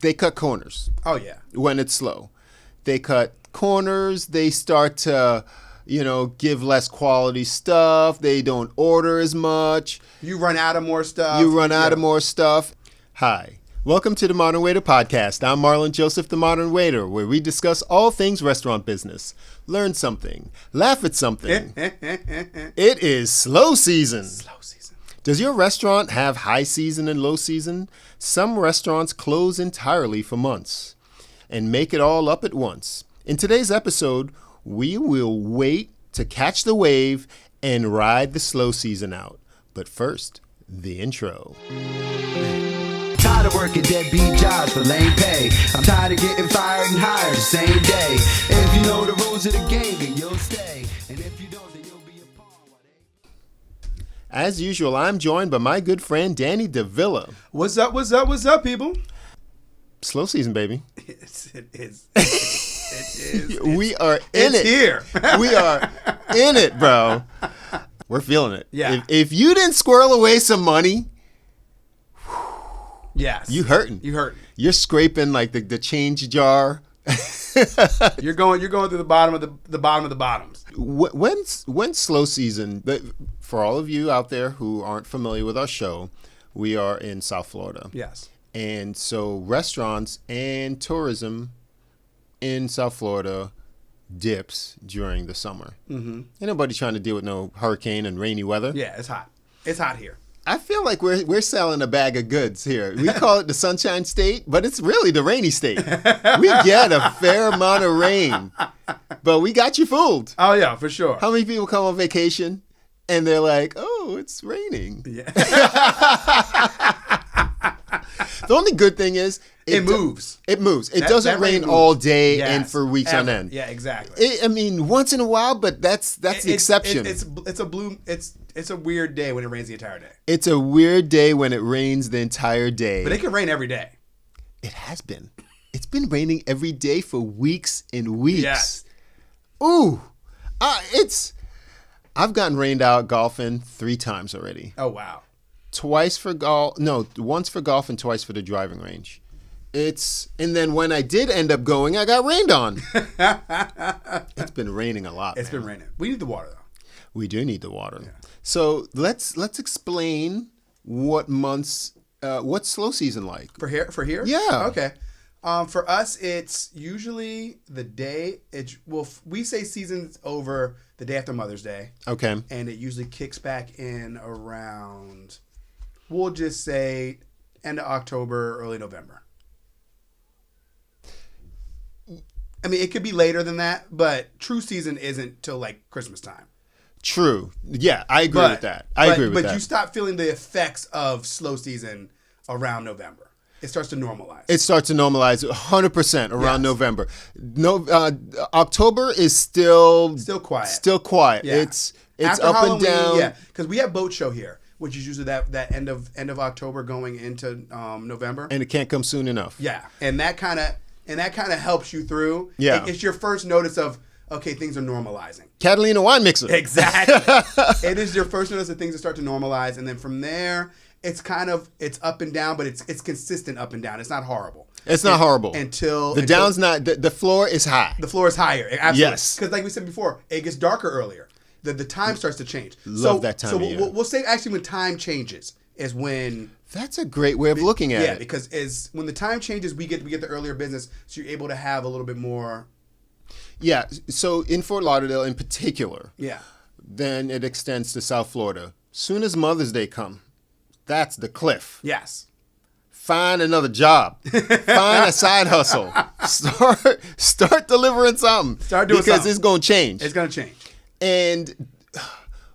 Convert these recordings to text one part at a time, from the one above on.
they cut corners. Oh, yeah. When it's slow. They cut corners. They start to, give less quality stuff. They don't order as much. You run out of more stuff. Hi. Welcome to the Modern Waiter Podcast. I'm Marlon Joseph, the Modern Waiter, where we discuss all things restaurant business. Learn something. Laugh at something. It is slow season. Does your restaurant have high season and low season? Some restaurants close entirely for months and make it all up at once. In today's episode, we will wait to catch the wave and ride the slow season out. But first, the intro. Tired of working deadbeat jobs for lame pay. I'm tired of getting fired and hired the same day. If you know the rules of the game, then you'll stay. And if you don't, then you'll be a pawn. As usual, I'm joined by my good friend Danny DeVilla. What's up, people? Slow season, baby. It is. We are in it. It's here. We are in it, bro. We're feeling it. Yeah. If you didn't squirrel away some money, yes, you hurting. You're scraping like the change jar. You're going through the bottom of the bottom of the bottoms. When's slow season? For all of you out there who aren't familiar with our show, we are in South Florida. Yes. And so restaurants and tourism in South Florida dips during the summer. Mm-hmm. Ain't nobody trying to deal with no hurricane and rainy weather. Yeah, it's hot. It's hot here. I feel like we're selling a bag of goods here. We call it the Sunshine State, but it's really the rainy state. We get a fair amount of rain, but we got you fooled. Oh, yeah, for sure. How many people come on vacation and they're like, oh, it's raining? Yeah. The only good thing is it moves. It moves. It doesn't rain all day and for weeks on end. Yeah, exactly. Once in a while, but that's the exception. It's a weird day when it rains the entire day. It's a weird day when it rains the entire day. But it can rain every day. It has been. It's been raining every day for weeks and weeks. Yes. Ooh. I've gotten rained out golfing 3 times already. Oh, wow. Once for golf and twice for the driving range. And then when I did end up going, I got rained on. It's been raining a lot. It's been raining. We need the water, though. We do need the water. Yeah. So let's explain what what's slow season like. For here? Yeah. Okay. For us, it's usually the day. We say season's over the day after Mother's Day. Okay. And it usually kicks back in around, we'll just say, end of October, early November. I mean, it could be later than that, but true season isn't till like Christmas time. True. Yeah, I agree with that. But you stop feeling the effects of slow season around November. It starts to normalize. 100% around November. October is still quiet. Yeah. It's after up Halloween, and down. Yeah, because we have boat show here, which is usually that end of October going into November. And it can't come soon enough. Yeah, and that kind of helps you through. Yeah, it's your first notice of, okay, things are normalizing. Catalina wine mixer. Exactly. It is your first notice that things start to normalize, and then from there, it's up and down, but it's consistent up and down. It's not horrible. It's not horrible until down's not. The floor is high. The floor is higher. Absolutely. Yes. Because like we said before, it gets darker earlier. The time starts to change. Love that time of year. So we'll say actually when time changes is when. That's a great way of looking at it. Yeah, because when the time changes, we get the earlier business, so you're able to have a little bit more. Yeah. So in Fort Lauderdale, in particular. Yeah. Then it extends to South Florida. Soon as Mother's Day comes, that's the cliff. Yes. Find another job. Find a side hustle. Start delivering something. Start doing something. Because it's going to change. It's going to change. And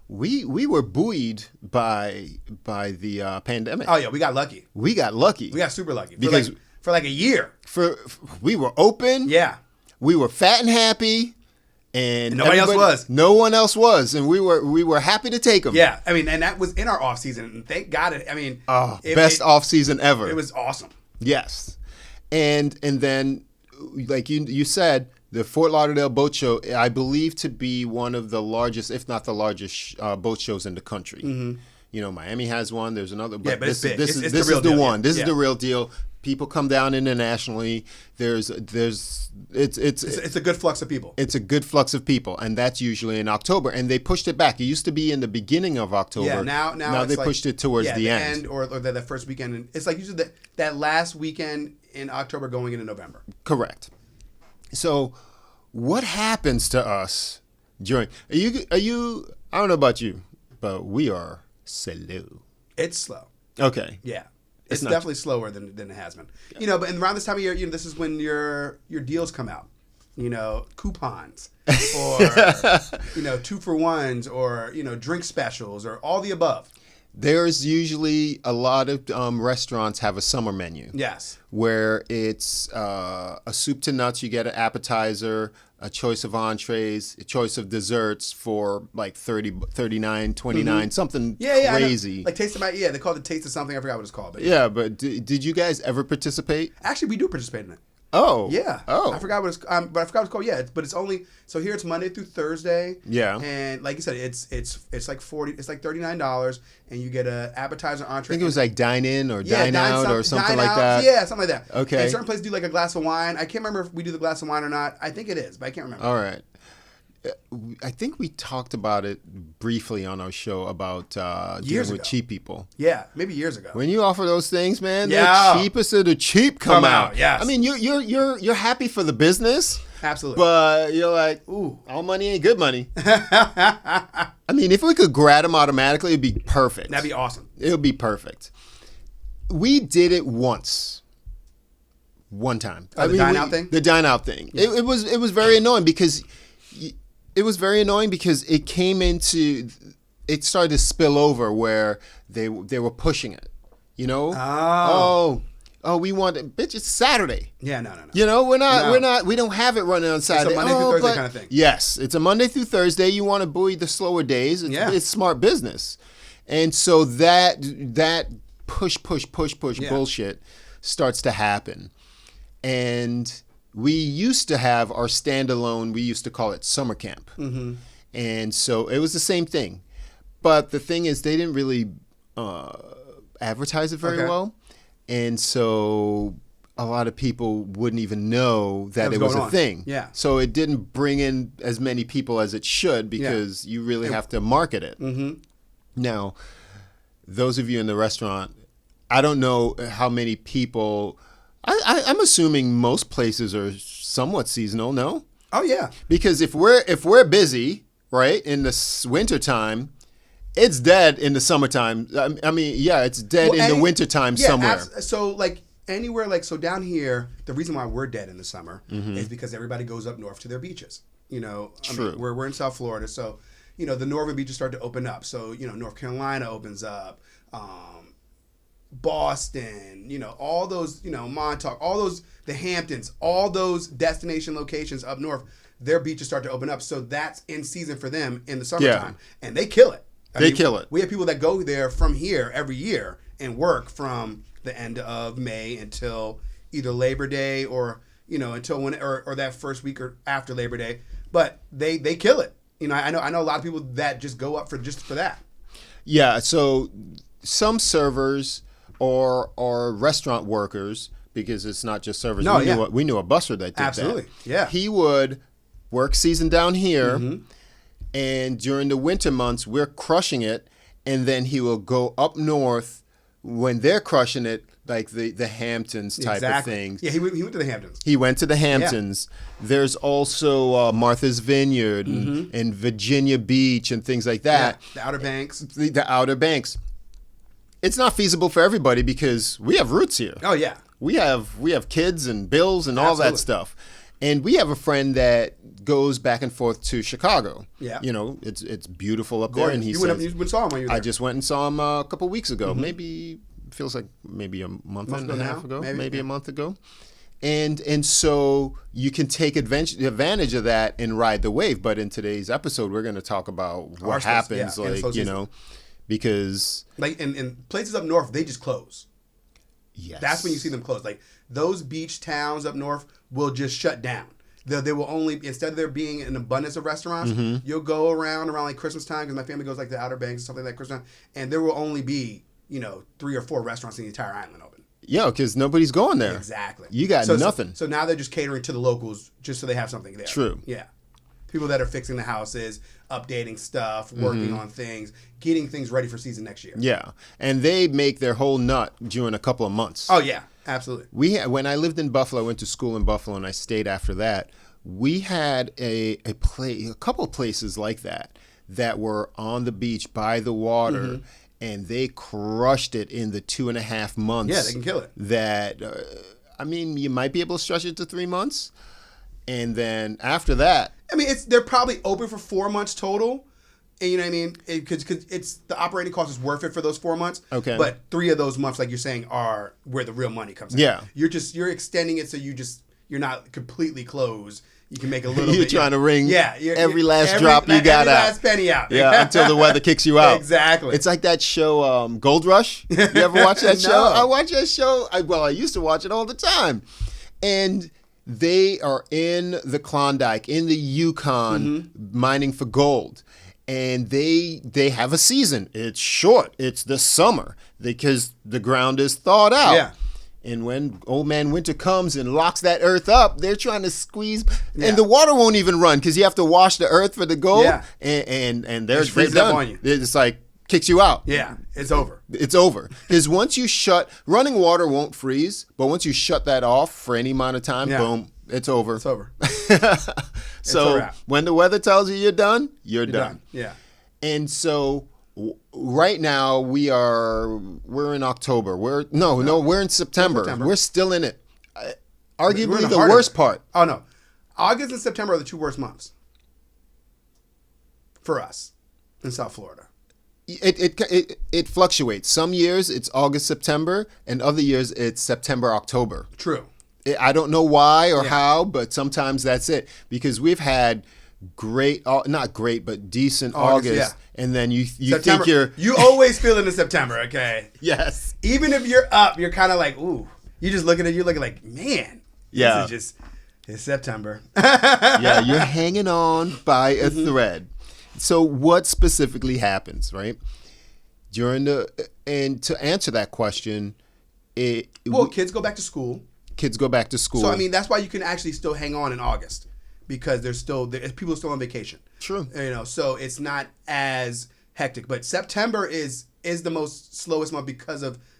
we were buoyed by the pandemic. Oh yeah, we got lucky. We got super lucky. Because for like a year. We were open. Yeah. We were fat and happy. And nobody else was. No one else was, and we were happy to take them. Yeah, I mean, and that was in our off season, and thank God it. I mean, best off season ever. It was awesome. Yes, and then, like you said, the Fort Lauderdale Boat Show, I believe to be one of the largest, if not the largest, boat shows in the country. Mm-hmm. You know, Miami has one. There's another. But it's big. This is the one. This is the real deal. People come down internationally. It's a good flux of people. It's a good flux of people, and that's usually in October. And they pushed it back. It used to be in the beginning of October. Yeah, now they pushed it towards the end. or the first weekend. And it's like usually that last weekend in October going into November. Correct. So, what happens to us during? Are you? I don't know about you, but we are slow. It's slow. Okay. Yeah. It's definitely slower than it has been. But around this time of year, this is when your deals come out. Coupons or 2-for-1s or drink specials or all the above. There's usually a lot of restaurants have a summer menu. Yes. Where it's a soup to nuts. You get an appetizer, a choice of entrees, a choice of desserts for like $30, $39, $29, something crazy. Like Taste of My, they call it Taste of something. I forgot what it's called. But but did you guys ever participate? Actually, we do participate in it. Oh. Yeah. Oh. I forgot what it's but I forgot what it's called. Yeah, but it's only so here it's Monday through Thursday. Yeah. And like you said, it's like $39 and you get an appetizer, entree. I think it was like dine in or dine out or something like that. Yeah, something like that. Okay. And certain places do like a glass of wine. I can't remember if we do the glass of wine or not. I think it is, but I can't remember. All right. I think we talked about it briefly on our show about dealing with cheap people. Yeah, maybe years ago. When you offer those things, man, the cheapest of the cheap come out. Yes. I mean, you're happy for the business. Absolutely. But you're like, ooh, all money ain't good money. I mean, if we could grab them automatically, it'd be perfect. That'd be awesome. It would be perfect. We did it once. One time. The dine out thing? The dine out thing. Yeah. It was very annoying because it came into, it started to spill over where they were pushing it, Oh, we want it, bitch. It's Saturday. Yeah, no. We don't have it running on Saturday. It's a Monday through Thursday kind of thing. Yes, it's a Monday through Thursday. You want to buoy the slower days. It's smart business, and so that push bullshit starts to happen, and we used to have our standalone. We used to call it summer camp, and so it was the same thing, but the thing is, they didn't really advertise it very well. And so a lot of people wouldn't even know that it was a thing. Yeah. So it didn't bring in as many people as it should because you really have to market it. Mm-hmm. Now, those of you in the restaurant, I don't know how many people. I'm assuming most places are somewhat seasonal. No. Oh yeah. Because if we're busy, right, in the wintertime, it's dead in the summertime. I mean, it's dead in the wintertime somewhere. So, like, anywhere, so down here, the reason why we're dead in the summer is because everybody goes up north to their beaches. True. I mean, we're in South Florida, so, the northern beaches start to open up. So, North Carolina opens up, Boston, all those, Montauk, all those, the Hamptons, all those destination locations up north, their beaches start to open up. So that's in season for them in the summertime. Yeah. And they kill it. I mean, kill it. We have people that go there from here every year and work from the end of May until either Labor Day or until when or that first week or after Labor Day. But they kill it. I know a lot of people that just go up for that. Yeah. So some servers or restaurant workers, because it's not just servers. We knew a busser that did Absolutely. that. Yeah. He would work season down here. Mm-hmm. And during the winter months, we're crushing it, and then he will go up north when they're crushing it, like the Hamptons type of things. Yeah, he went to the Hamptons. He went to the Hamptons. Yeah. There's also Martha's Vineyard and Virginia Beach and things like that. Yeah, the Outer Banks. The Outer Banks. It's not feasible for everybody because we have roots here. Oh, yeah. We have kids and bills and all that stuff. And we have a friend that goes back and forth to Chicago. Yeah. It's beautiful up there. And you went and saw him when you were there. I just went and saw him a couple weeks ago. Maybe, feels like maybe a month and a half ago. Maybe a month ago. And so you can take advantage of that and ride the wave. But in today's episode, we're going to talk about what happens, because... Like, in places up north, they just close. Yes. That's when you see them close. Like, those beach towns up north will just shut down. They will only, instead of there being an abundance of restaurants, you'll go around like Christmas time, because my family goes like the Outer Banks and something like Christmas time, and there will only be, 3 or 4 restaurants in the entire island open. Yeah, because nobody's going there. Exactly. You got nothing. So now they're just catering to the locals just so they have something there. True. Yeah. People that are fixing the houses, updating stuff, working on things, getting things ready for season next year. Yeah, and they make their whole nut during a couple of months. Oh, yeah. Absolutely. When I lived in Buffalo, I went to school in Buffalo, and I stayed after that. We had a couple of places like that were on the beach by the water, and they crushed it in the 2.5 months. Yeah, they can kill it. That, you might be able to stretch it to 3 months, and then after that. I mean, they're probably open for 4 months total. And you know what I mean? Because it's the operating cost is worth it for those 4 months. Okay. But 3 of those months, like you're saying, are where the real money comes in. Yeah. You're extending it so you're not completely closed. You can make a little You're bit. trying to wring every last every drop you got every out. last penny out. Yeah, until the weather kicks you out. Exactly. It's like that show, Gold Rush. You ever watch that No. show? I watch that show. I used to watch it all the time. And they are in the Klondike, in the Yukon, mining for gold. And they have a season. It's short. It's the summer because the ground is thawed out. Yeah. And when old man winter comes and locks that earth up, they're trying to squeeze, and the water won't even run because you have to wash the earth for the gold. Yeah. And they're freezes done. up on you. It's like kicks you out. Yeah, it's over. It's over because once you running water won't freeze, but once you shut that off for any amount of time, boom, it's over. It's over. So when the weather tells you you're done, you're done. Yeah. And so right now we're in October. We're in September. We're still in it. Arguably the worst part. Oh no, August and September are the 2 worst months for us in South Florida. It fluctuates. Some years it's August, September, and other years it's September, October. True. I don't know why or how, but sometimes that's it because we've had not great, but decent August, and then you think you always feel it in September, okay? Yes. Even if you're up, you're kind of like, ooh. You're looking like, man. Yeah. It's September. Yeah, you're hanging on by a thread. So what specifically happens, right? And to answer that question, kids go back to school. Kids go back to school. So I mean, that's why you can actually still hang on in August. Because people are still on vacation. True. So it's not as hectic. But September is the most slowest month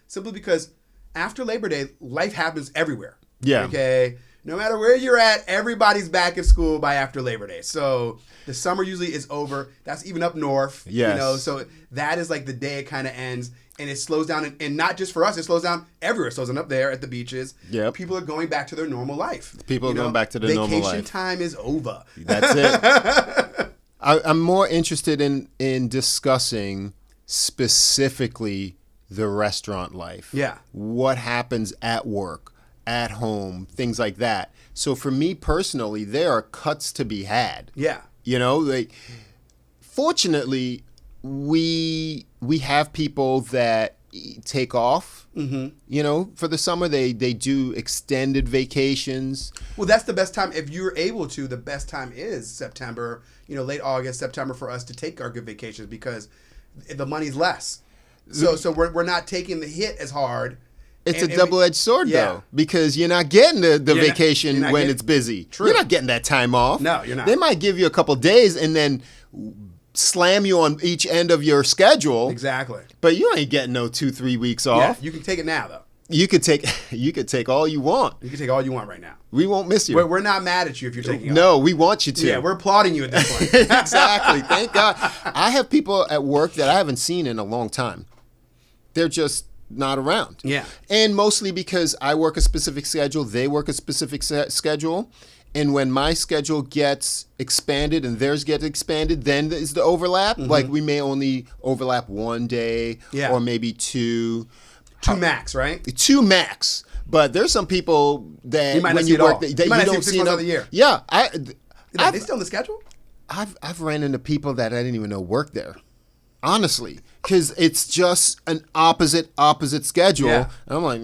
simply because after Labor Day, life happens everywhere. Yeah. Okay. No matter where you're at, everybody's back at school by after Labor Day. So the summer usually is over. That's even up north. Yes. So that is like the day it kind of ends. And it slows down, and not just for us, it slows down everywhere. It slows down up there at the beaches. Yep. People are going back to their normal life. People are going back to their normal life. Vacation time is over. That's it. I'm more interested in discussing specifically the restaurant life. Yeah. What happens at work, at home, things like that. So for me personally, there are cuts to be had. Yeah. Fortunately, we have people that take off. For the summer. They do extended vacations. Well, that's the best time. If you're able to, the best time is September, late August, September for us to take our good vacations because the money's less. So we're not taking the hit as hard. It's a double-edged sword, though, because you're not getting the vacation when it's busy. True. You're not getting that time off. No, you're not. They might give you a couple days and then slam you on each end of your schedule. Exactly. But you ain't getting no 2-3 weeks off. Yeah, you can take it now, though. You could take all you want. You can take all you want right now. We won't miss you. We're not mad at you if you're taking off. No, we want you to. Yeah, we're applauding you at this point. Exactly. Thank God. I have people at work that I haven't seen in a long time. They're just not around. Yeah. And mostly because I work a specific schedule, they work a specific schedule. And when my schedule gets expanded and theirs gets expanded, then is the overlap. Like we may only overlap 1 day or maybe 2. 2 max, right? 2 max. But there's some people that you might when not you see work, it all. that you might you not don't see see 6 months of the year. Yeah, Are they still on the schedule? I've ran into people that I didn't even know worked there. Honestly, because it's just an opposite schedule. Yeah. And I'm like,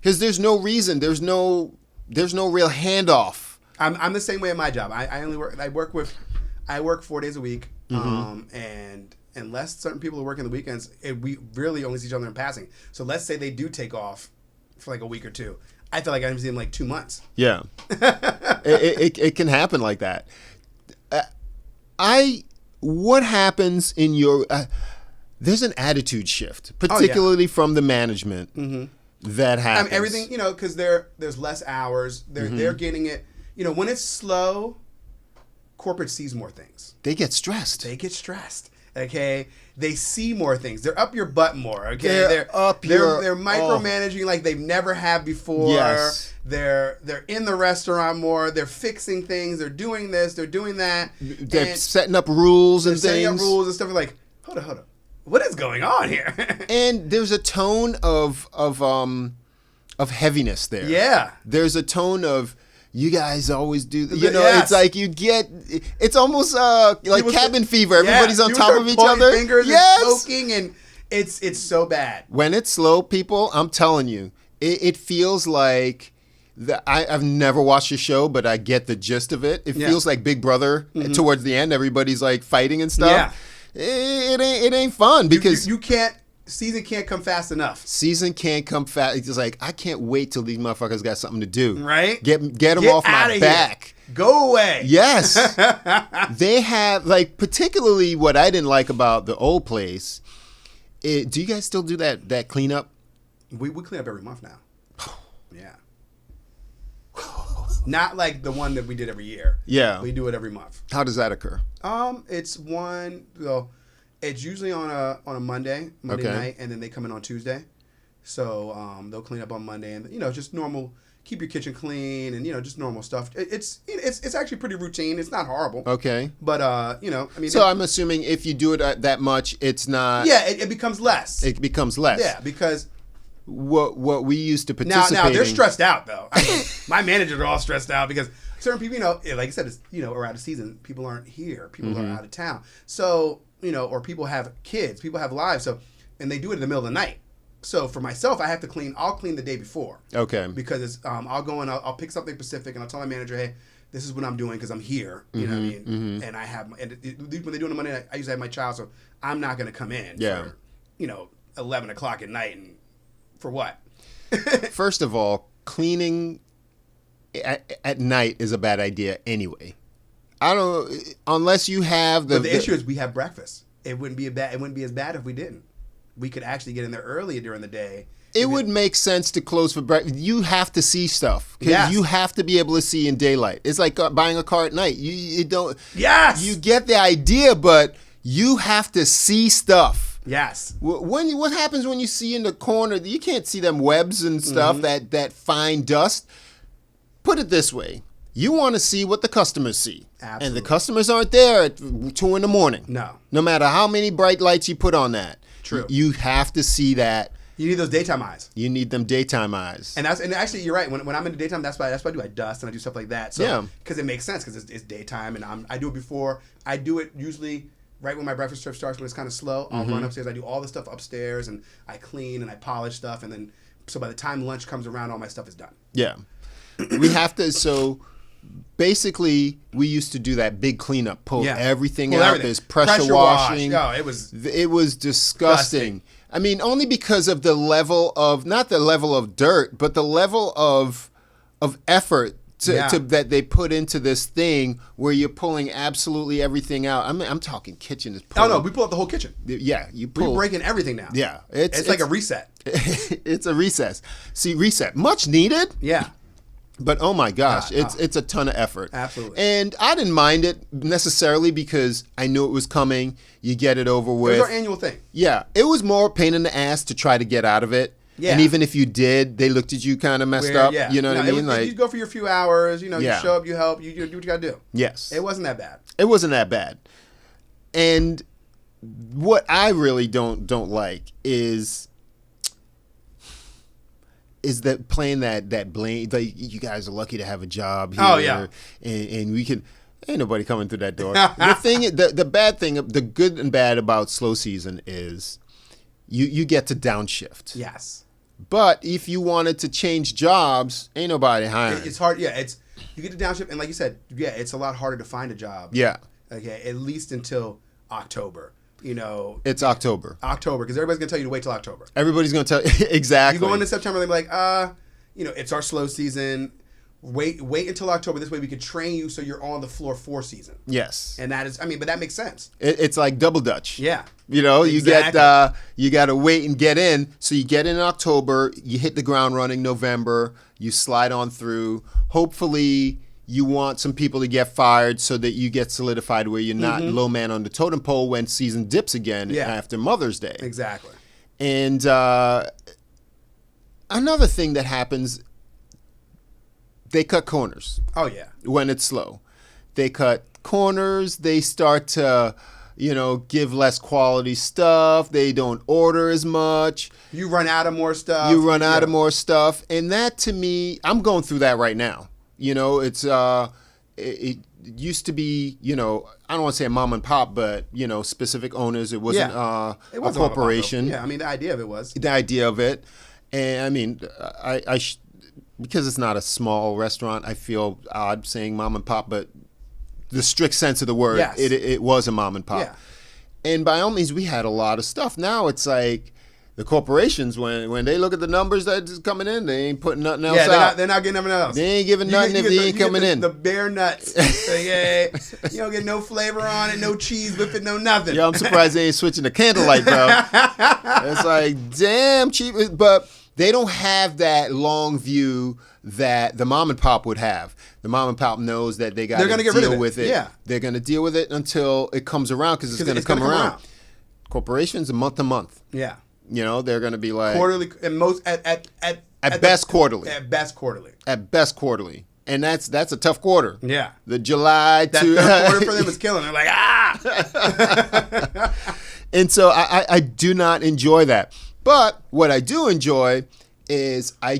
because there's no reason. There's no real handoff. I'm the same way in my job. I work 4 days a week, and unless certain people are working the weekends, we really only see each other in passing. So let's say they do take off for like a week or two. I feel like I haven't seen him like 2 months. Yeah. it can happen like that. What happens in your there's an attitude shift, particularly from the management that happens. Everything, because there's less hours. They're getting it. When it's slow, corporate sees more things. They get stressed. Okay, they see more things. They're up your butt more. Okay, they're micromanaging like they've never have before. Yes. They're in the restaurant more. They're fixing things. They're doing this. They're doing that. They're setting up rules and things. Setting up rules and stuff. Like, hold on. What is going on here? And there's a tone of heaviness there. Yeah. There's a tone of, you guys always do, Yes. It's like it's almost like cabin fever. Everybody's on top of each other. Fingers and poking, and it's so bad. When it's slow, people, I'm telling you, it feels like, I've never watched the show, but I get the gist of it. It feels like Big Brother towards the end. Everybody's like fighting and stuff. Yeah. It ain't fun because you can't. Season can't come fast enough. Season can't come fast. It's just like, I can't wait till these motherfuckers got something to do. Right? Get them off my back. Here. Go away. Yes. They have, like, particularly what I didn't like about the old place. Do you guys still do that cleanup? We clean up every month now. Yeah. Not like the one that we did every year. Yeah. We do it every month. How does that occur? It's usually on a Monday Okay. night, and then they come in on Tuesday. So they'll clean up on Monday, and just normal, keep your kitchen clean, and just normal stuff. It's actually pretty routine. It's not horrible. Okay. But So I'm assuming if you do it that much, it's not. Yeah, it becomes less. It becomes less. Yeah, because what we used to participate. Now they're stressed out though. My managers are all stressed out because certain people, like I said, it's, around the season, people aren't here. People are out of town. So, or people have kids, people have lives. So, and they do it in the middle of the night. So for myself, I have to clean. I'll clean the day before. Okay. Because it's, I'll go and I'll pick something specific, and I'll tell my manager, hey, this is what I'm doing because I'm here. You know what I mean? And I have, when they do it on Monday night, I usually have my child, so I'm not going to come in. Yeah. For, 11 o'clock at night, and for what? First of all, cleaning at night is a bad idea anyway. Unless you have the issue is we have breakfast. It wouldn't be as bad if we didn't. We could actually get in there earlier during the day. It would make sense to close for breakfast. You have to see stuff. Yes. You have to be able to see in daylight. It's like buying a car at night. You don't. Yes. You get the idea, but you have to see stuff. Yes. What happens when you see in the corner? You can't see them webs and stuff, that fine dust. Put it this way. You want to see what the customers see. Absolutely. And the customers aren't there at 2 a.m. No. No matter how many bright lights you put on that. True. You have to see that. You need those daytime eyes. You need them daytime eyes. And actually, you're right. When I'm in the daytime, that's why I do. I dust and I do stuff like that. So, yeah. Because it makes sense because it's daytime, and I do it before. I do it usually right when my breakfast shift starts, when it's kind of slow. I'll run upstairs. I do all the stuff upstairs, and I clean and I polish stuff, and then so by the time lunch comes around, all my stuff is done. Yeah. We have to. So basically, we used to do that big cleanup, pull everything out. There's pressure washing. No, it was disgusting. I mean, only because of the level of, not the level of dirt, but the level of effort that they put into this thing where you're pulling absolutely everything out. I'm talking kitchen. Oh no, we pull out the whole kitchen. Yeah, we're breaking everything down. Yeah, it's like a reset. It's a reset. Reset, much needed. Yeah. But oh my gosh, it's a ton of effort. Absolutely. And I didn't mind it necessarily because I knew it was coming. You get it over with. It was our annual thing. Yeah. It was more pain in the ass to try to get out of it. Yeah. And even if you did, they looked at you kind of messed up. Yeah. You know what I mean? You go for your few hours, you show up, you help, you do what you got to do. Yes. It wasn't that bad. It wasn't that bad. And what I really don't like is that playing that blame, like, you guys are lucky to have a job here. Oh yeah, and we can. Ain't nobody coming through that door. The bad thing, the good and bad about slow season is, you get to downshift. Yes. But if you wanted to change jobs, ain't nobody hiring. It's hard. Yeah, you get to downshift, and like you said, it's a lot harder to find a job. Yeah. Okay, at least until October. It's October. October, because everybody's gonna tell you to wait till October. Everybody's gonna tell exactly. You go into September, they'll be like, it's our slow season. Wait until October. This way we can train you so you're on the floor for season. Yes. And that is, but that makes sense. It's like double dutch. Yeah. Exactly. You got to wait and get in. So you get in October, you hit the ground running November, you slide on through. Hopefully you want some people to get fired so that you get solidified where you're not low man on the totem pole when season dips again after Mother's Day. Exactly. And another thing that happens, they cut corners. Oh, yeah. When it's slow. They cut corners. They start to, give less quality stuff. They don't order as much. You run out of more stuff. And that, to me, I'm going through that right now. It's it used to be, I don't want to say a mom and pop, but, specific owners. It wasn't a corporation. Yeah, the idea of it was. The idea of it. And, because it's not a small restaurant, I feel odd saying mom and pop, but the strict sense of the word, yes. it was a mom and pop. Yeah. And by all means, we had a lot of stuff. Now it's like the corporations, when they look at the numbers that's coming in, they ain't putting nothing else out. They're not getting nothing else. They ain't giving nothing if they ain't coming in. The bare nuts. Okay. You don't get no flavor on it, no cheese with it, no nothing. Yeah, I'm surprised they ain't switching to candlelight, bro. It's like, damn cheap. But they don't have that long view that the mom and pop would have. The mom and pop knows that they got to deal with it. Yeah. They're going to deal with it until it comes around because it's going to come around. Corporations, month to month. Yeah. They're going to be like quarterly, and most at best quarterly. At best quarterly. At best quarterly. And that's a tough quarter. Yeah. The July that to third quarter for them is killing. They're like, And so I do not enjoy that. But what I do enjoy is I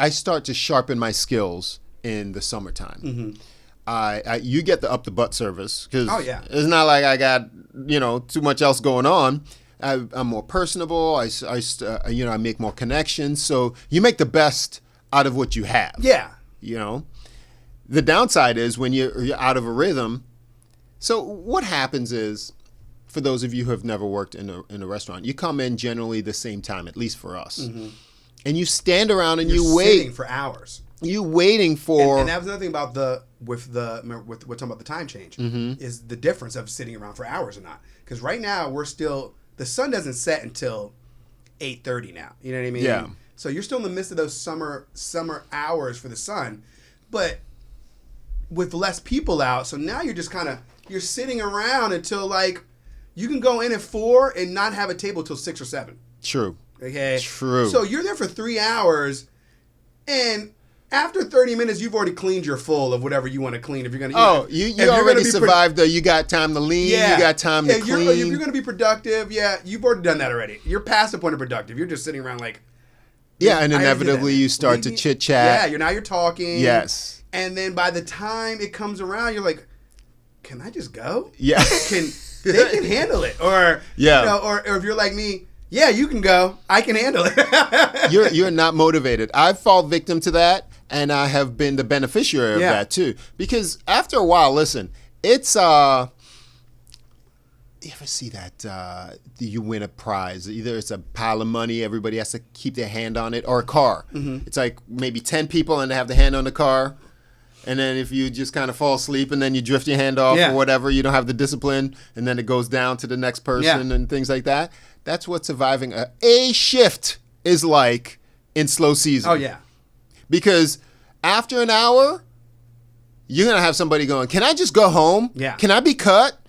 start to sharpen my skills in the summertime. You get the up the butt service because it's not like I got too much else going on. I'm more personable. I make more connections. So you make the best out of what you have. Yeah. The downside is when you're out of a rhythm. So what happens is, for those of you who have never worked in a restaurant, you come in generally the same time, at least for us. And you stand around and you wait. Sitting for hours. You waiting for. And that was another thing about we're talking about the time change, is the difference of sitting around for hours or not. Because right now the sun doesn't set until 8:30 now. You know what I mean? Yeah. So you're still in the midst of those summer hours for the sun, but with less people out. So now you're sitting around until you can go in at 4 and not have a table till 6 or 7. True. Okay. True. So you're there for 3 hours, and after 30 minutes, you've already cleaned your full of whatever you want to clean. If you're going to, you already survived. You got time to lean. Yeah. You got time to clean. If you're going to be productive, you've already done that already. You're past the point of productive. You're just sitting around and inevitably you start to chit chat. Yeah, you're talking. Yes. And then by the time it comes around, you're like, can I just go? Yeah. They can handle it, or or if you're like me. Yeah, you can go. I can handle it. You're not motivated. I've fallen victim to that, and I have been the beneficiary of that too. Because after a while, listen, it's you ever see that you win a prize? Either it's a pile of money, everybody has to keep their hand on it, or a car. It's like maybe 10 people and they have the hand on the car. And then if you just kind of fall asleep and then you drift your hand off or whatever, you don't have the discipline, and then it goes down to the next person and things like that. That's what surviving a shift is like in slow season. Oh, yeah. Because after an hour, you're going to have somebody going, can I just go home? Yeah. Can I be cut?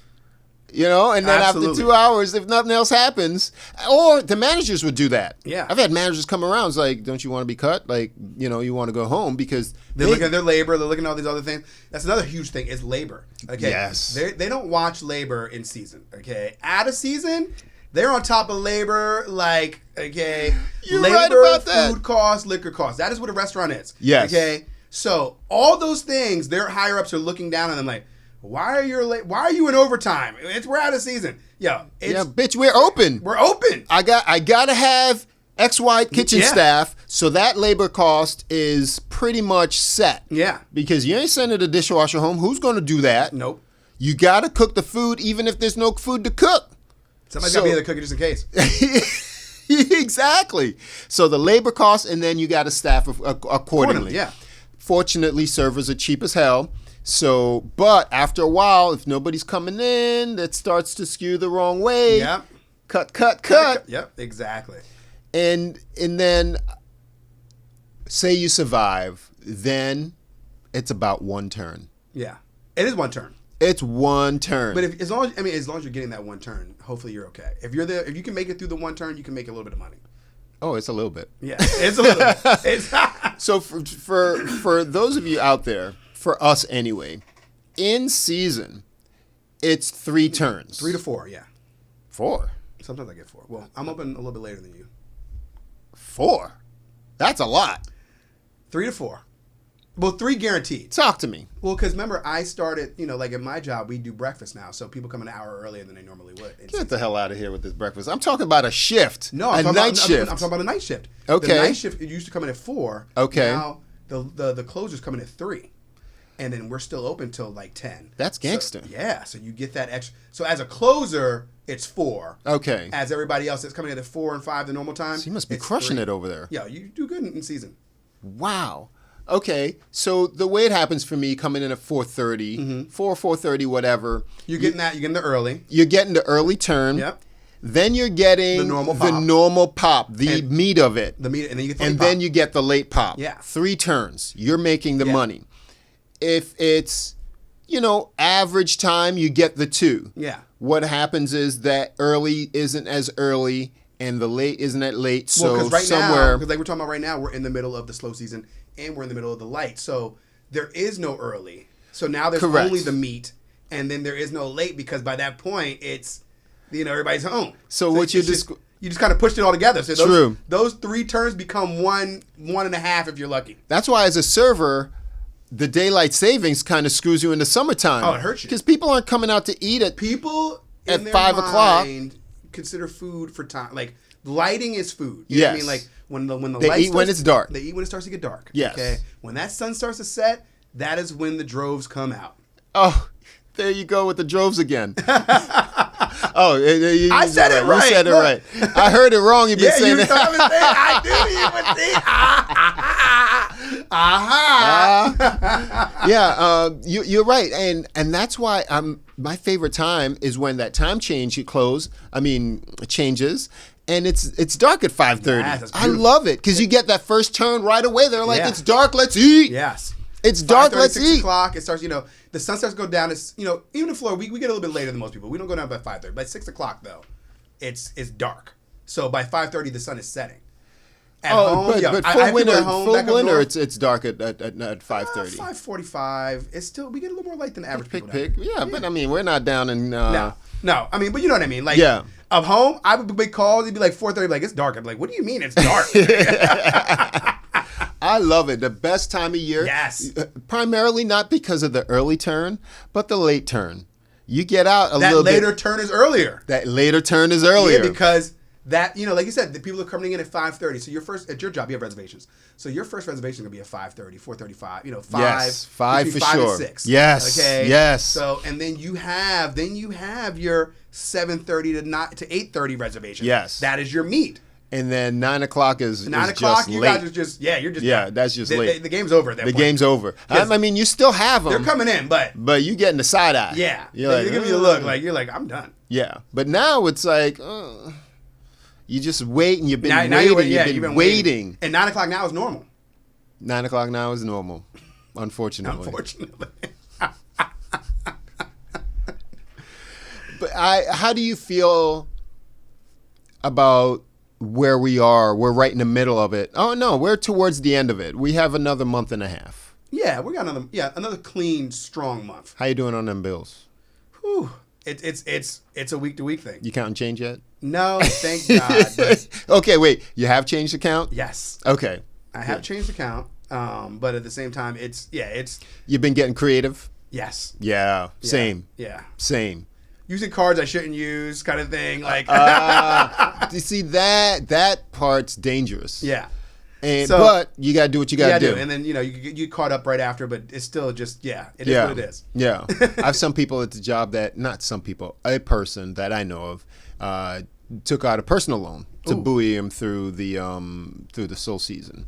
And then Absolutely. after 2 hours, if nothing else happens, or the managers would do that. Yeah. I've had managers come around. It's like, don't you want to be cut? You want to go home because they're looking at their labor. They're looking at all these other things. That's another huge thing is labor. Okay. Yes. They don't watch labor in season. Okay. Out of season, they're on top of labor. You're labor, right about that. Food costs, liquor costs. That is what a restaurant is. Yes. Okay. So all those things, their higher ups are looking down on them like, why are you in overtime? We're out of season. Bitch, we're open. We're open. I gotta have XY kitchen staff, so that labor cost is pretty much set. Yeah. Because you ain't sending the dishwasher home. Who's gonna do that? Nope. You got to cook the food even if there's no food to cook. Somebody's got to be there to cook it just in case. Exactly. So the labor costs, and then you got to staff accordingly. Yeah. Fortunately, servers are cheap as hell. So, but after a while, if nobody's coming in, that starts to skew the wrong way. Yep. Cut. Yep, exactly. And then say you survive, then it's about one turn. Yeah. It is one turn. It's one turn. But as long as you're getting that one turn, hopefully you're okay. If you can make it through the one turn, you can make a little bit of money. Oh, it's a little bit. Yeah, it's a little bit. So for those of you out there, for us anyway, in season, it's 3 turns. 3 to 4, yeah. 4. Sometimes I get 4. Well, I'm open a little bit later than you. 4. That's a lot. 3 to 4. Well, 3 guaranteed. Talk to me. Well, because remember, I started, like at my job, we do breakfast now. So people come an hour earlier than they normally would. Get the hell out of here with this breakfast. I'm talking about a shift. No, a night shift. I'm talking about a night shift. Okay. The night shift, it used to come in at 4. Okay. Now the closers come in at 3. And then we're still open till like 10. That's gangster. So, yeah. So you get that extra. So as a closer, it's 4. Okay. As everybody else that's coming in at 4 and 5 the normal time. So you must be crushing 3. it over there. Yeah, you do good in season. Wow. Okay, so the way it happens for me, coming in at 4:30, 4:30, whatever. You're getting the early. You're getting the early turn. Yep. Then you're getting the normal pop. the meat of it. The meat, and then you get the and late then pop. you get the late pop. Yeah. 3 turns. You're making the money. If it's, average time, you get the 2. Yeah. What happens is that early isn't as early and the late isn't that late. So because right somewhere, now, because like we're talking about right now, we're in the middle of the slow season and we're in the middle of the light. So there is no early. So now there's Correct. only the meat, and then there is no late because by that point it's, everybody's home. So what you just kind of pushed it all together. So True. Those 3 turns become 1.5 if you're lucky. That's why as a server, the daylight savings kind of screws you into summertime. Oh, it hurts you. Because people aren't coming out to eat at People at in their 5 o'clock. mind consider food for time. Like lighting is food. You Yes. know what I mean? Like when the They light eat when it's dark. They eat when it starts to get dark. Yes. Okay. When that sun starts to set, that is when the droves come out. Oh, there you go with the droves again. I said it right. You said it Look. right. I heard it wrong. You've been saying it. I do. You would see. Yeah, you're right, and that's why my favorite time is when that time changes, and it's dark at 5:30. Yes, that's I beautiful. love it because you get that first turn right away. They're like, Yeah. it's dark, let's eat. Yes. It's dark, 5:30, let's 6 eat. o'clock. It starts. The sun starts to go down. It's even in Florida, we get a little bit later than most people. We don't go down by 5:30. By 6 o'clock though, it's dark. So by 5:30, the sun is setting. At home, but I full have people winter, at home back up north. it's dark at 5:30. 5:45. It's still, we get a little more light than the average people. Pick. Yeah, but we're not down in. No. But you know what I mean. Like, Yeah. Up home, I would be called. It'd be like 4:30. Like, it's dark. I'm like, what do you mean it's dark? I love it. The best time of year. Yes. Primarily not because of the early turn, but the late turn. You get out a That little bit. later turn is earlier. That later turn is earlier. Yeah, because that, like you said, the people are coming in at 5:30. So at your job, you have reservations. So your first reservation is gonna be at 5:30, 4:35. 5. Yes, 5 between for 5 sure. And 6. Yes, Okay. yes. So and then you have your 7:30 to 8:30 reservation. Yes. That is your meet. And then 9 o'clock is 9 just o'clock, you late. guys are just you're just Yeah, that's just late. The game's over at that The point. game's over. 'Cause you still have them. They're coming in, but But you getting the side eye. yeah, You're they're like, giving you a look like you're like, I'm done. Yeah, but now it's like you just wait and you've been Now waiting. you've been waiting. And 9 o'clock now is normal. 9 o'clock now is normal, unfortunately. But how do you feel about where we are? We're right in the middle of it. Oh no, we're towards the end of it. We have another month and a half. Yeah, we got another clean, strong month. How you doing on them bills? Whew. It's a week to week thing. You counting change yet? No, thank God. But Okay, wait. You have changed account? yes, Okay. I have changed account. But at the same time, it's You've been getting creative? yes. Yeah. Same. Yeah. Same. Using cards I shouldn't use, kind of thing. Like You see that part's dangerous. yeah. But you got to do what you got to do. And then, you get caught up right after, but it's still just, it is what it is. Yeah. I have some people at the job a person that I know of took out a personal loan to buoy him through the slow season.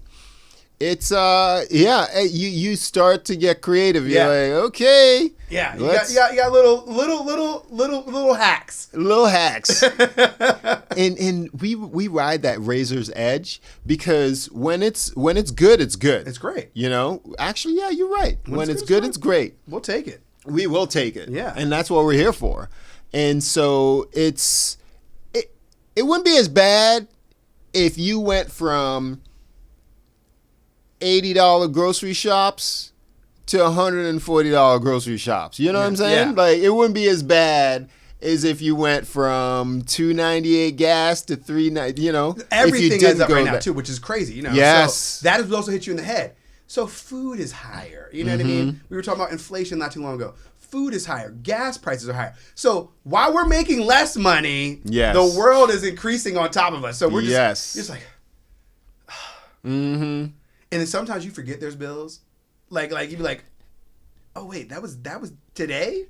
It's you start to get creative. You're like, okay, you got little hacks, and we ride that razor's edge because when it's good, it's good. It's great. Actually, yeah, you're right. When it's good, it's great. We'll take it. We will take it. Yeah, and that's what we're here for. And so it wouldn't be as bad if you went from $80 grocery shops to $140 grocery shops. You know what I'm saying? Yeah. Like, it wouldn't be as bad as if you went from $2.98 gas to $3.90. Everything is up right now too, which is crazy. Yes. So that will also hit you in the head. So food is higher. You know what I mean? We were talking about inflation not too long ago. Food is higher. Gas prices are higher. So while we're making less money, the world is increasing on top of us. So we're just like, mm-hmm. And then sometimes you forget there's bills. Like you'd be like, oh wait, that was today?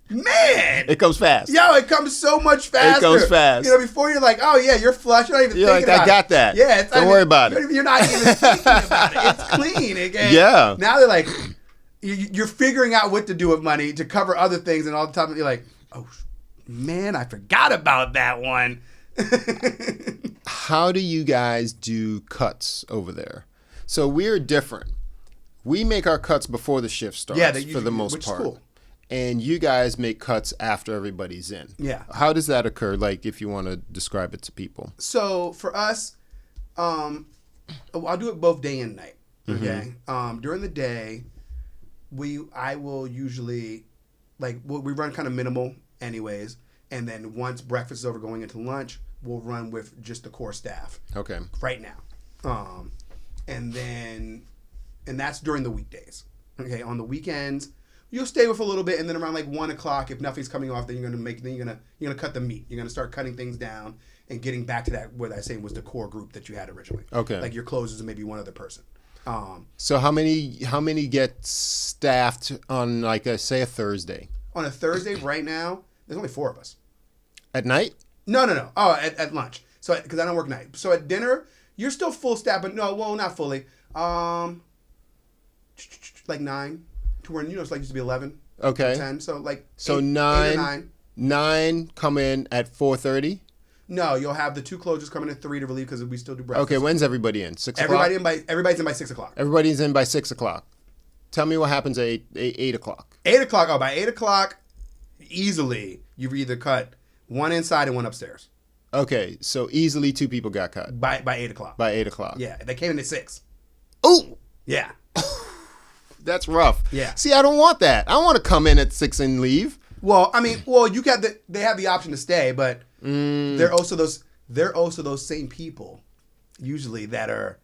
Man! It comes fast. Yo, it comes so much faster. It comes fast. Before you're like, oh yeah, you're flush. You're not even thinking about it. I got that. Yeah. Don't worry about it. You're not even thinking about it. It's clean. Okay? Yeah. Now they're like, you're figuring out what to do with money to cover other things, and all the time you're like, oh man, I forgot about that one. How do you guys do cuts over there? So we're different. We make our cuts before the shift starts for the most part. Cool. And you guys make cuts after everybody's in. Yeah. How does that occur? Like, if you want to describe it to people. So for us, I'll do it both day and night. Okay. Mm-hmm. During the day, I will usually we run kind of minimal anyways, and then once breakfast is over, going into lunch, we'll run with just the core staff. Okay. Right now. And that's during the weekdays. Okay, on the weekends, you'll stay with a little bit, and then around 1:00, if nothing's coming off, then you're gonna cut the meat. You're gonna start cutting things down and getting back to that what I was saying was the core group that you had originally. Okay. Like your closers and maybe one other person. So how many get staffed on say a Thursday? On a Thursday right now, there's only 4 of us. At night? No. Oh, at lunch. So because I don't work night. So at dinner, you're still full staff, but not fully. 9 to where it's used to be 11. Okay. 10. So 8 or 9. 9 come in at 4:30. No, you'll have the 2 closers coming at 3 to relieve because we still do breakfast. Okay, when's everybody in? 6 o'clock? Everybody's in by 6 o'clock. Everybody's in by 6 o'clock. Tell me what happens at 8 o'clock. 8 o'clock. Oh, by 8 o'clock, easily you've either cut one inside and one upstairs. Okay, so easily 2 people got cut. By 8 o'clock. By 8 o'clock. Yeah, they came in at 6. Oh! Yeah. That's rough. Yeah. See, I don't want that. I want to come in at 6 and leave. Well, I mean, they have the option to stay, but they're also those same people usually that are,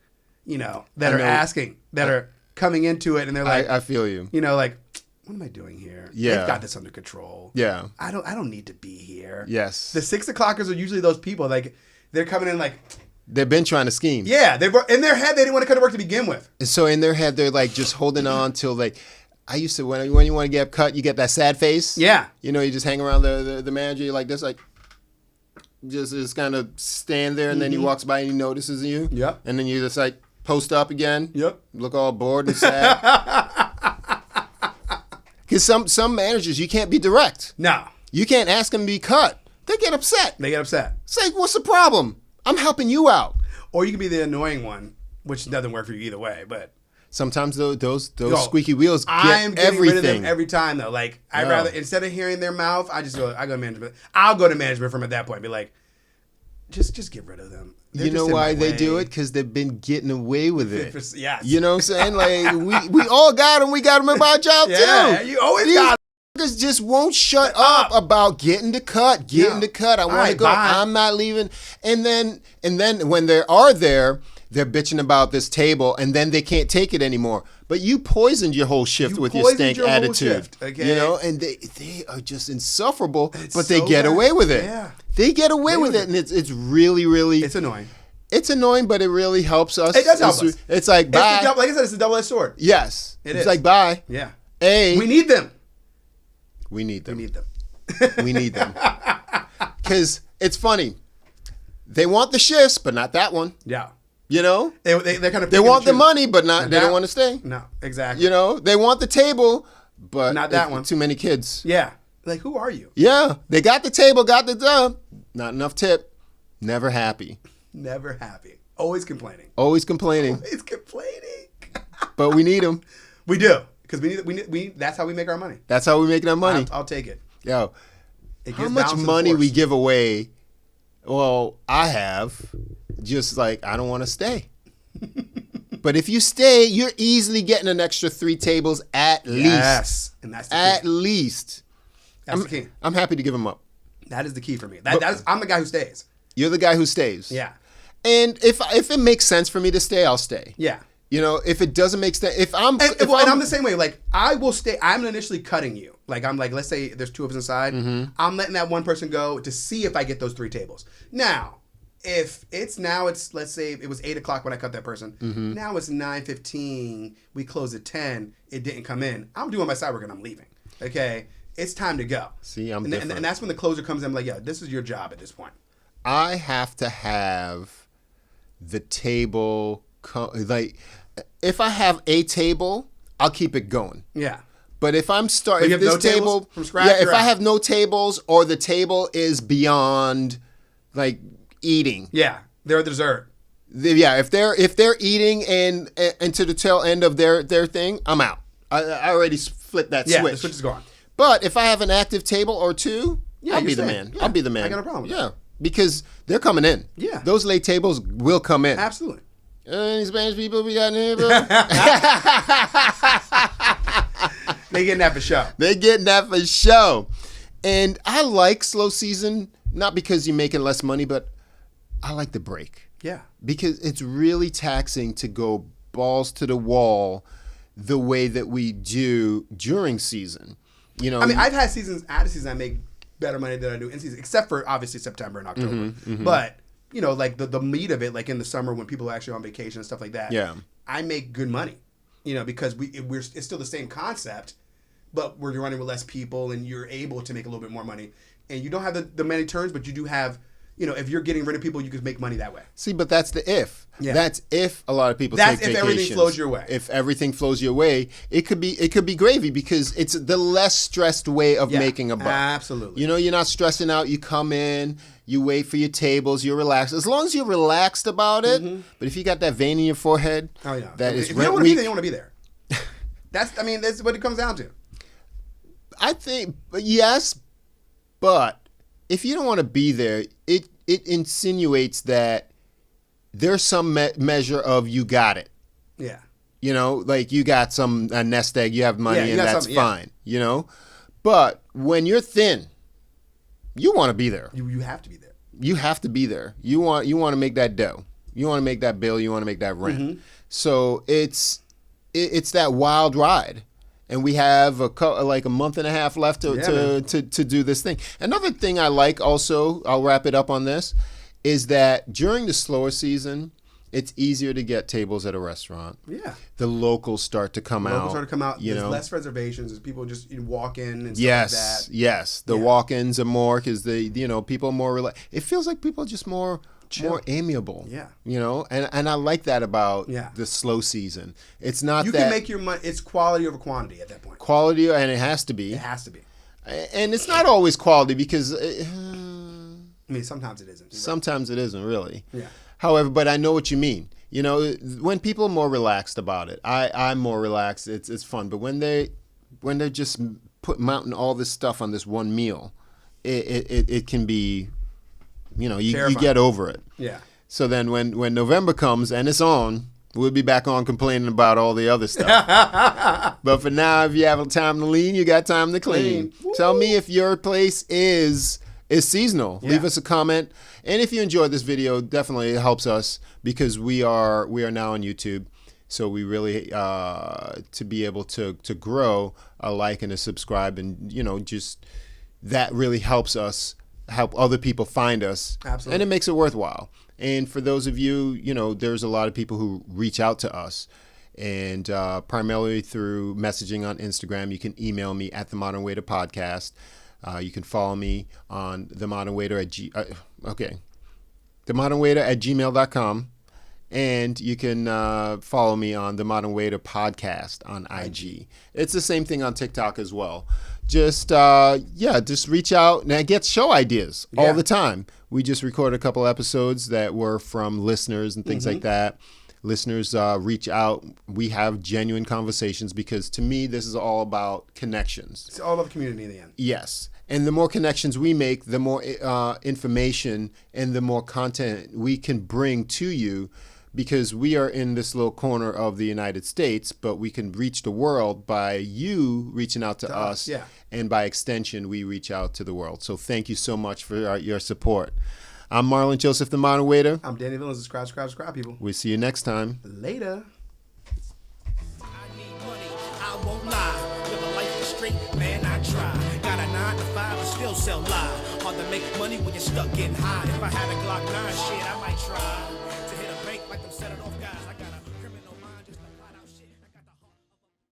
asking, that are coming into it, and they're like, I feel you. What am I doing here? Yeah. They've got this under control. Yeah. I don't need to be here. Yes. The 6 o'clockers are usually those people they're coming in they've been trying to scheme. Yeah, in their head they didn't want to come to work to begin with. And so in their head they're just holding on till I used to when you want to get cut, you get that sad face. Yeah. You just hang around the manager, you're like this, just kind of stand there, and then he walks by and he notices you. Yep. And then you just post up again. Yep. Look all bored and sad. Because some managers, you can't be direct. No. You can't ask them to be cut. They get upset. It's like, what's the problem? I'm helping you out. Or you can be the annoying one, which doesn't work for you either way. But sometimes those squeaky wheels get I'm getting everything. rid of them every time though. I'd rather, instead of hearing their mouth, I go to management. I'll go to management from at that point and be like, just get rid of them. They're you know why they do it? Because they've been getting away with it. Yes. You know what I'm saying? We all got them. We got them at our job too. Yeah, you always got them. Just won't shut up about getting the cut. I want to go. Bye. I'm not leaving. And then when they are there, they're bitching about this table, and then they can't take it anymore. But you poisoned your whole shift with your stank attitude. Okay? And they are just insufferable, but they get away with it. Yeah. They get away with it, and it's really, really... It's annoying. It's annoying, but it really helps us. It does help us. It's like, bye. Like I said, it's a double-edged sword. Yes. It's is. Like, bye. Yeah. We need them. We need them. We need them. We need them. Because it's funny. They want the shifts, but not that one. Yeah. You know? They're kind of They want the money, but they don't want to stay. No, exactly. You know? They want the table, but not that one. Too many kids. Yeah. Like, who are you? Yeah. They got the table, got the dub. Not enough tip. Never happy. Never happy. Always complaining. Always complaining. Always complaining. But we need them. We do. Because we that's how we make our money. That's how we make our money. I'll take it. Yo, how much money we give away? Well, I have. Just like, I don't want to stay. But if you stay, you're easily getting an extra 3 tables at least. Yes. And that's the key. At least. That's the key. I'm happy to give them up. That is the key for me. I'm the guy who stays. You're the guy who stays. Yeah. And if it makes sense for me to stay, I'll stay. Yeah. You know, if it doesn't make sense, and I'm the same way. Like, I will stay. I'm initially cutting you. Like, I'm like, let's say there's 2 of us inside. Mm-hmm. I'm letting that one person go to see if I get those 3 tables. Now, if let's say it was 8 o'clock when I cut that person. Mm-hmm. Now it's 9:15. We close at 10. It didn't come in. I'm doing my side work and I'm leaving. Okay, it's time to go. See, I'm different. And that's when the closer comes in. I'm like, yeah, this is your job at this point. I have to have the table. Like, if I have a table, I'll keep it going. Yeah. But if I'm starting, if this table from scratch, if I have no tables or the table is beyond, like, eating. Yeah, they're dessert. If they're eating and to the tail end of their thing, I'm out. I already flipped that switch. Yeah, the switch is gone. But if I have an active table or 2, I'll be the man. Yeah, I'll be the man. I got a problem with that. Because they're coming in. Yeah. Those late tables will come in. Absolutely. Any Spanish people we got in here, bro? They getting that for show. They getting that for show. And I like slow season, not because you're making less money, but I like the break. Yeah. Because it's really taxing to go balls to the wall the way that we do during season. You know, I mean, I've had seasons, out of season, I make better money than I do in season, except for obviously September and October. Mm-hmm, mm-hmm. But, you know, like the meat of it, like in the summer when people are actually on vacation and stuff like that, yeah, I make good money, you know, because it's still the same concept, but we're running with less people and you're able to make a little bit more money. And you don't have the many turns, but you do have, you know, if you're getting rid of people, you can make money that way. See, but that's the if. Yeah. That's if a lot of people that's take if vacations. Everything flows your way. If everything flows your way, it could be gravy because it's the less stressed way of making a buck. Absolutely. You know, you're not stressing out. You come in, you wait for your tables, you're relaxed. As long as you're relaxed about it. Mm-hmm. But if you got that vein in your forehead, that is if you don't want to be there, you don't want to be there. That's what it comes down to. I think yes, but if you don't want to be there, it insinuates that there's some measure of you got it. Yeah. You know, like you got a nest egg, you have money, and that's fine. Yeah. You know, but when you're thin, you want to be there. You have to be there. You have to be there. You want to make that dough. You want to make that bill. You want to make that rent. Mm-hmm. So it's that wild ride. And we have like a month and a half left to do this thing. Another thing I like also, I'll wrap it up on this, is that during the slower season, it's easier to get tables at a restaurant. Yeah. The locals start to come out. There's less reservations. There's people just walk in and stuff like that. Yes. The walk-ins are more because people are more it feels like people are just more amiable. Yeah. You know, and I like that about the slow season. It's not you can make your money. It's quality over quantity at that point. Quality, and it has to be. It has to be. And it's not always quality because I mean, sometimes it isn't. Sometimes it isn't really. Yeah. However, but I know what you mean. You know, when people are more relaxed about it, I'm more relaxed. It's fun. But when they're just mounting all this stuff on this one meal, it can be, you know, you get over it. Yeah. So then when November comes and it's on, we'll be back on complaining about all the other stuff. But for now, if you have time to lean, you got time to clean. Tell me if your place is seasonal. Yeah. Leave us a comment. And if you enjoyed this video, definitely it helps us because we are now on YouTube. So we really, to be able to grow a like and a subscribe, and, you know, just that really helps us help other people find us. Absolutely. And it makes it worthwhile. And for those of you, there's a lot of people who reach out to us. And primarily through messaging on Instagram. You can email me at The Modern Waiter Podcast. You can follow me on The Modern Waiter at themodernwaiter@gmail.com. And you can follow me on The Modern Waiter Podcast on IG. It's the same thing on TikTok as well. Just reach out. And I get show ideas all the time. We just recorded a couple episodes that were from listeners and things like that. Listeners reach out. We have genuine conversations because to me, this is all about connections. It's all about the community in the end. Yes. And the more connections we make, the more information and the more content we can bring to you, because we are in this little corner of the United States, but we can reach the world by you reaching out to us. Yeah. And by extension, we reach out to the world. So thank you so much for your support. I'm Marlon Joseph, the Modern Waiter. I'm Danny Villains, subscribe, people. We'll see you next time. Later. I need money, I won't lie. Live a life straight, man, I try. Got a 9 to 5 and still sell lie. Hard to make money when you're stuck getting high. If I had a Glock 9, shit, I might try to hit a bank like them set it off guys.